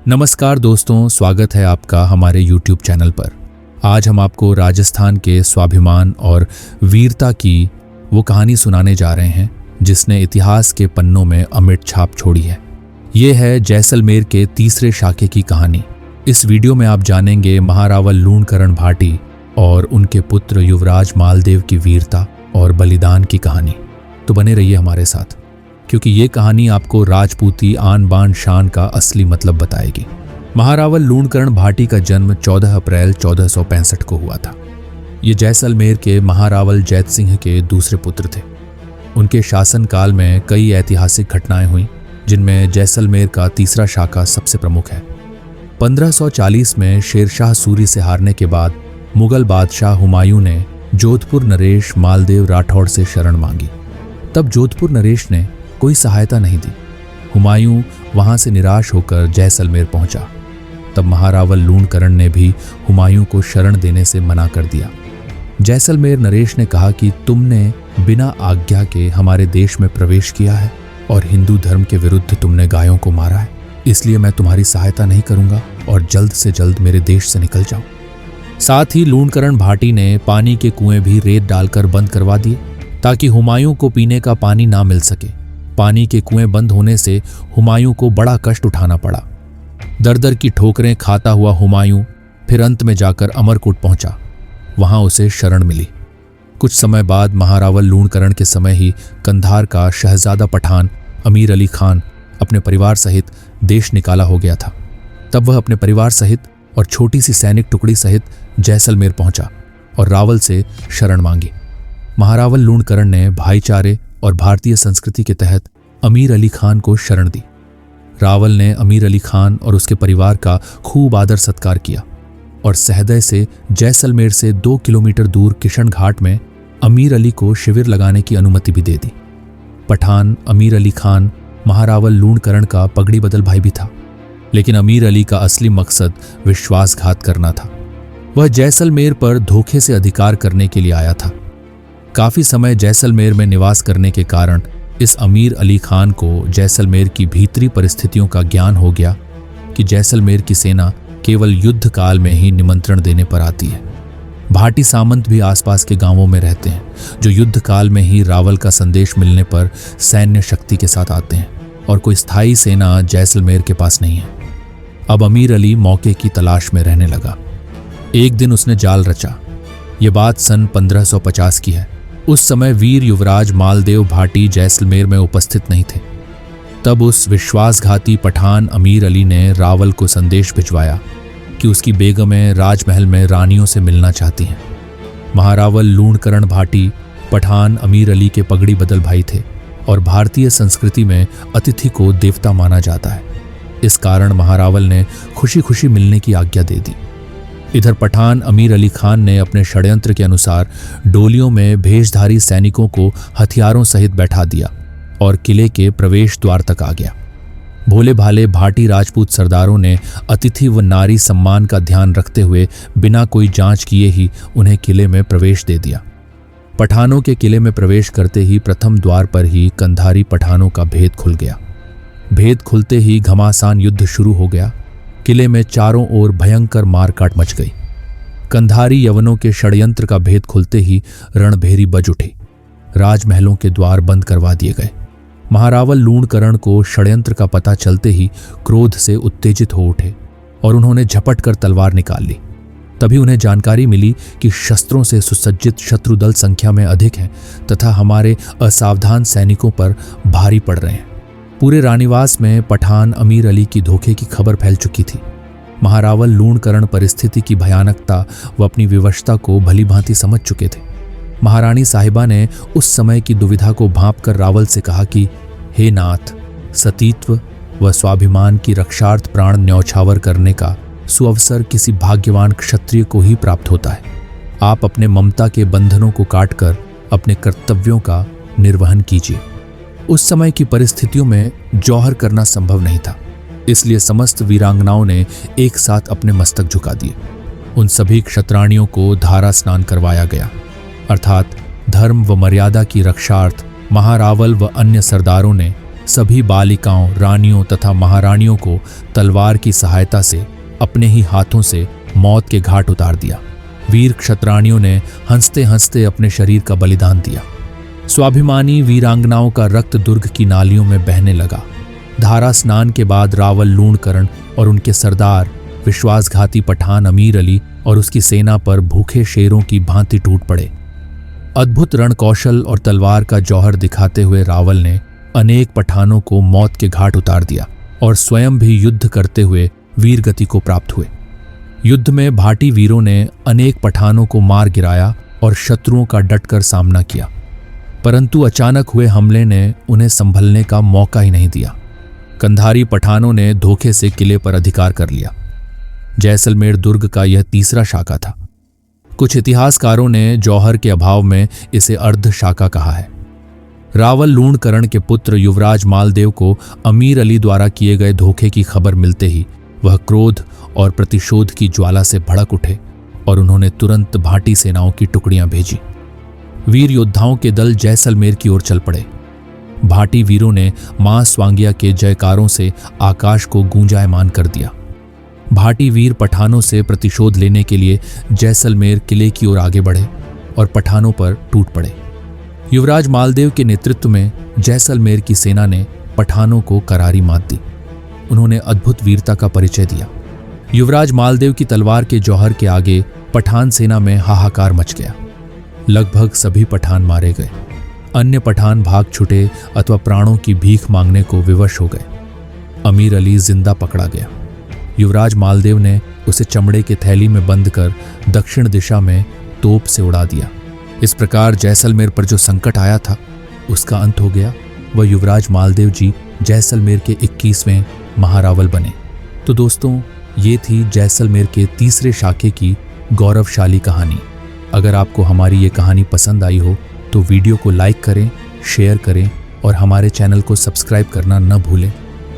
नमस्कार दोस्तों, स्वागत है आपका हमारे YouTube चैनल पर। आज हम आपको राजस्थान के स्वाभिमान और वीरता की वो कहानी सुनाने जा रहे हैं जिसने इतिहास के पन्नों में अमिट छाप छोड़ी है। ये है जैसलमेर के तीसरे शाखे की कहानी। इस वीडियो में आप जानेंगे महारावल लूणकरण भाटी और उनके पुत्र युवराज मालदेव की वीरता और बलिदान की कहानी। तो बने रहिए हमारे साथ, क्योंकि ये कहानी आपको राजपूती आन बान शान का असली मतलब बताएगी। महारावल लूणकरण भाटी का जन्म 14 अप्रैल 1465 को हुआ था। ये जैसलमेर के महारावल जैत सिंह के दूसरे पुत्र थे। उनके शासनकाल में कई ऐतिहासिक घटनाएं हुई, जिनमें जैसलमेर का तीसरा शाखा सबसे प्रमुख है। 1540 में शेरशाह सूरी से हारने के बाद मुगल बादशाह हुमायूं ने जोधपुर नरेश मालदेव राठौड़ से शरण मांगी। तब जोधपुर नरेश ने कोई सहायता नहीं दी। हुमायूं वहां से निराश होकर जैसलमेर पहुंचा। तब महारावल लूणकरण ने भी हुमायूं को शरण देने से मना कर दिया। जैसलमेर नरेश ने कहा कि तुमने बिना आज्ञा के हमारे देश में प्रवेश किया है और हिंदू धर्म के विरुद्ध तुमने गायों को मारा है, इसलिए मैं तुम्हारी सहायता नहीं करूंगा और जल्द से जल्द मेरे देश से निकल जाओ। साथ ही लूणकरण भाटी ने पानी के कुएं भी रेत डालकर बंद करवा दिए ताकि हुमायूं को पीने का पानी ना मिल सके। पानी के कुएं बंद होने से हुमायूं को बड़ा कष्ट उठाना पड़ा। दर दर की ठोकरें खाता हुआ हुमायूं फिर अंत में जाकर अमरकोट पहुंचा। वहां उसे शरण मिली। कुछ समय बाद महारावल लूणकरण के समय ही कंधार का शहजादा पठान अमीर अली खान अपने परिवार सहित देश निकाला हो गया था। तब वह अपने परिवार सहित और छोटी सी सैनिक टुकड़ी सहित जैसलमेर पहुंचा और रावल से शरण मांगी। महारावल लूणकरण ने भाईचारे और भारतीय संस्कृति के तहत अमीर अली खान को शरण दी। रावल ने अमीर अली खान और उसके परिवार का खूब आदर सत्कार किया और सहदय से जैसलमेर से 2 किलोमीटर दूर किशन घाट में अमीर अली को शिविर लगाने की अनुमति भी दे दी। पठान अमीर अली खान महारावल लूणकरण का पगड़ी बदल भाई भी था, लेकिन अमीर अली का असली मकसद विश्वासघात करना था। वह जैसलमेर पर धोखे से अधिकार करने के लिए आया था। काफी समय जैसलमेर में निवास करने के कारण इस अमीर अली खान को जैसलमेर की भीतरी परिस्थितियों का ज्ञान हो गया कि जैसलमेर की सेना केवल युद्ध काल में ही निमंत्रण देने पर आती है। भाटी सामंत भी आसपास के गांवों में रहते हैं, जो युद्ध काल में ही रावल का संदेश मिलने पर सैन्य शक्ति के साथ आते हैं, और कोई स्थायी सेना जैसलमेर के पास नहीं है। अब अमीर अली मौके की तलाश में रहने लगा। एक दिन उसने जाल रचा। ये बात सन 1550 की है। उस समय वीर युवराज मालदेव भाटी जैसलमेर में उपस्थित नहीं थे। तब उस विश्वासघाती पठान अमीर अली ने रावल को संदेश भिजवाया कि उसकी बेगमें राजमहल में रानियों से मिलना चाहती हैं। महारावल लूणकरण भाटी पठान अमीर अली के पगड़ी बदल भाई थे और भारतीय संस्कृति में अतिथि को देवता माना जाता है। इस कारण महारावल ने खुशी खुशी मिलने की आज्ञा दे दी। इधर पठान अमीर अली खान ने अपने षड्यंत्र के अनुसार डोलियों में भेषधारी सैनिकों को हथियारों सहित बैठा दिया और किले के प्रवेश द्वार तक आ गया। भोले भाले भाटी राजपूत सरदारों ने अतिथि व नारी सम्मान का ध्यान रखते हुए बिना कोई जांच किए ही उन्हें किले में प्रवेश दे दिया। पठानों के किले में प्रवेश करते ही प्रथम द्वार पर ही कंधारी पठानों का भेद खुल गया। भेद खुलते ही घमासान युद्ध शुरू हो गया। किले में चारों ओर भयंकर मारकाट मच गई। कंधारी यवनों के षड्यंत्र का भेद खुलते ही रणभेरी बज उठी। राजमहलों के द्वार बंद करवा दिए गए। महारावल लूणकरण को षड्यंत्र का पता चलते ही क्रोध से उत्तेजित हो उठे और उन्होंने झपट कर तलवार निकाल ली। तभी उन्हें जानकारी मिली कि शस्त्रों से सुसज्जित शत्रु दल संख्या में अधिक हैं तथा हमारे असावधान सैनिकों पर भारी पड़ रहे हैं। पूरे रानीवास में पठान अमीर अली की धोखे की खबर फैल चुकी थी। महारावल लूणकरण परिस्थिति की भयानकता व अपनी विवशता को भली भांति समझ चुके थे। महारानी साहिबा ने उस समय की दुविधा को भांपकर रावल से कहा कि हे नाथ, सतीत्व व स्वाभिमान की रक्षार्थ प्राण न्यौछावर करने का सुअवसर किसी भाग्यवान क्षत्रिय को ही प्राप्त होता है। आप अपने ममता के बंधनों को काटकर अपने कर्तव्यों का निर्वहन कीजिए। उस समय की परिस्थितियों में जौहर करना संभव नहीं था, इसलिए समस्त वीरांगनाओं ने एक साथ अपने मस्तक झुका दिए। उन सभी क्षत्राणियों को धारा स्नान करवाया गया, अर्थात धर्म व मर्यादा की रक्षार्थ महारावल व अन्य सरदारों ने सभी बालिकाओं, रानियों तथा महारानियों को तलवार की सहायता से अपने ही हाथों से मौत के घाट उतार दिया। वीर क्षत्राणियों ने हंसते हंसते अपने शरीर का बलिदान दिया। स्वाभिमानी वीरांगनाओं का रक्त दुर्ग की नालियों में बहने लगा। धारा स्नान के बाद रावल लूणकरण और उनके सरदार विश्वासघाती पठान अमीर अली और उसकी सेना पर भूखे शेरों की भांति टूट पड़े। अद्भुत रणकौशल और तलवार का जौहर दिखाते हुए रावल ने अनेक पठानों को मौत के घाट उतार दिया और स्वयं भी युद्ध करते हुए वीर गति को प्राप्त हुए। युद्ध में भाटी वीरों ने अनेक पठानों को मार गिराया और शत्रुओं का डटकर सामना किया, परंतु अचानक हुए हमले ने उन्हें संभलने का मौका ही नहीं दिया। कंधारी पठानों ने धोखे से किले पर अधिकार कर लिया। जैसलमेर दुर्ग का यह तीसरा शाखा था। कुछ इतिहासकारों ने जौहर के अभाव में इसे अर्ध शाखा कहा है। रावल लूणकरण के पुत्र युवराज मालदेव को अमीर अली द्वारा किए गए धोखे की खबर मिलते ही वह क्रोध और प्रतिशोध की ज्वाला से भड़क उठे और उन्होंने तुरंत भाटी सेनाओं की टुकड़ियां भेजी। वीर योद्धाओं के दल जैसलमेर की ओर चल पड़े। भाटी वीरों ने मां स्वांगिया के जयकारों से आकाश को गूंजायमान कर दिया। भाटी वीर पठानों से प्रतिशोध लेने के लिए जैसलमेर किले की ओर आगे बढ़े और पठानों पर टूट पड़े। युवराज मालदेव के नेतृत्व में जैसलमेर की सेना ने पठानों को करारी मात दी। उन्होंने अद्भुत वीरता का परिचय दिया। युवराज मालदेव की तलवार के जौहर के आगे पठान सेना में हाहाकार मच गया। लगभग सभी पठान मारे गए। अन्य पठान भाग छुटे अथवा प्राणों की भीख मांगने को विवश हो गए। अमीर अली जिंदा पकड़ा गया। युवराज मालदेव ने उसे चमड़े के थैली में बंद कर दक्षिण दिशा में तोप से उड़ा दिया। इस प्रकार जैसलमेर पर जो संकट आया था उसका अंत हो गया। वह युवराज मालदेव जी जैसलमेर के 21वें महारावल बने। तो दोस्तों, ये थी जैसलमेर के तीसरे शाखे की गौरवशाली कहानी। अगर आपको हमारी ये कहानी पसंद आई हो तो वीडियो को लाइक करें, शेयर करें और हमारे चैनल को सब्सक्राइब करना न भूलें।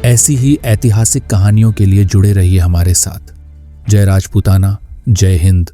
ऐसी ही ऐतिहासिक कहानियों के लिए जुड़े रहिए हमारे साथ। जय राजपूताना, जय हिंद,